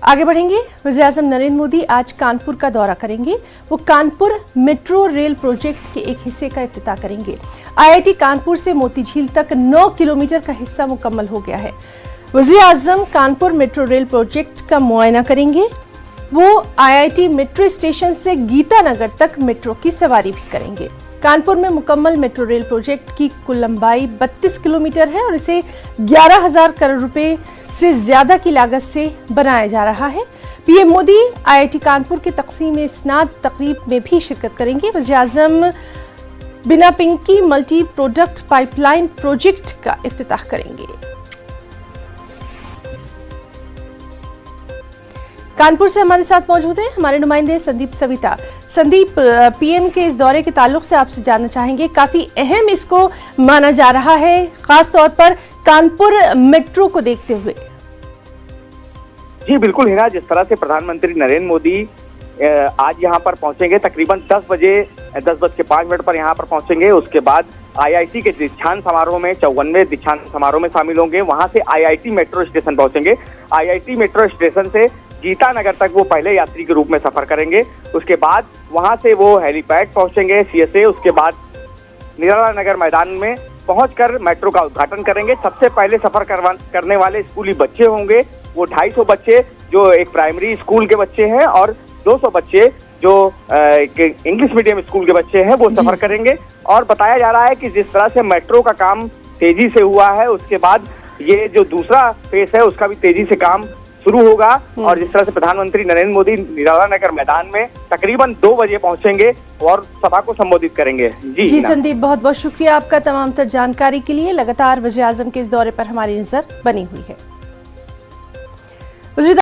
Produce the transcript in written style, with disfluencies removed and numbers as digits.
आगे बढ़ेंगे। वज़ीर-ए-आज़म नरेंद्र मोदी आज कानपुर का दौरा करेंगे। वो कानपुर मेट्रो रेल प्रोजेक्ट के एक हिस्से का इफ्तिताह करेंगे। आईआईटी कानपुर से मोती झील तक 9 किलोमीटर का हिस्सा मुकम्मल हो गया है। वज़ीर-ए-आज़म कानपुर मेट्रो रेल प्रोजेक्ट का मुआयना करेंगे। वो आईआईटी मेट्रो स्टेशन से गीतानगर तक मेट्रो की सवारी भी करेंगे। कानपुर में मुकम्मल मेट्रो रेल प्रोजेक्ट की कुल लंबाई 32 किलोमीटर है और इसे 11,000 करोड़ रुपए से ज्यादा की लागत से बनाया जा रहा है। पीएम मोदी आईआईटी कानपुर के तक़सीम इस्नाद तकरीब में भी शिरकत करेंगे। वज़ीर-ए-आज़म Bina Panki multi product pipeline project का इफ्तिताह करेंगे। कानपुर से हमारे साथ मौजूद हैं हमारे नुमाइंदे संदीप सविता। संदीप, पीएम के इस दौरे के ताल्लुक से आपसे जानना चाहेंगे, काफी अहम इसको माना जा रहा है, खास तौर पर कानपुर मेट्रो को देखते हुए। जी बिल्कुल हिना, जिस तरह से प्रधानमंत्री नरेंद्र मोदी आज यहाँ पर पहुंचेंगे, तकरीबन 10:05 पर यहाँ पर पहुंचेंगे। उसके बाद आईआईटी के दीक्षांत समारोह में 54वें दीक्षांत समारोह में शामिल होंगे। वहां से आईआईटी मेट्रो स्टेशन पहुंचेंगे। आईआईटी मेट्रो स्टेशन से गीतानगर तक वो पहले यात्री के रूप में सफर करेंगे। उसके बाद वहां से वो हेलीपैड पहुंचेंगे सीएसए। उसके बाद निराला नगर मैदान में पहुंचकर मेट्रो का उद्घाटन करेंगे। सबसे पहले सफर करने वाले स्कूली बच्चे होंगे, वो 250 बच्चे जो एक प्राइमरी स्कूल के बच्चे हैं और 200 बच्चे जो इंग्लिश मीडियम स्कूल के बच्चे हैं, वो सफर करेंगे। और बताया जा रहा है कि जिस तरह से मेट्रो का काम तेजी से हुआ है, उसके बाद ये जो दूसरा फेस है उसका भी तेजी से काम शुरू होगा। और जिस तरह से प्रधानमंत्री नरेंद्र मोदी निराला नगर मैदान में तकरीबन 2 बजे पहुंचेंगे और सभा को संबोधित करेंगे। जी संदीप, बहुत बहुत शुक्रिया आपका तमाम तर जानकारी के लिए। लगातार वज़ीर-ए-आज़म के इस दौरे पर हमारी नजर बनी हुई है।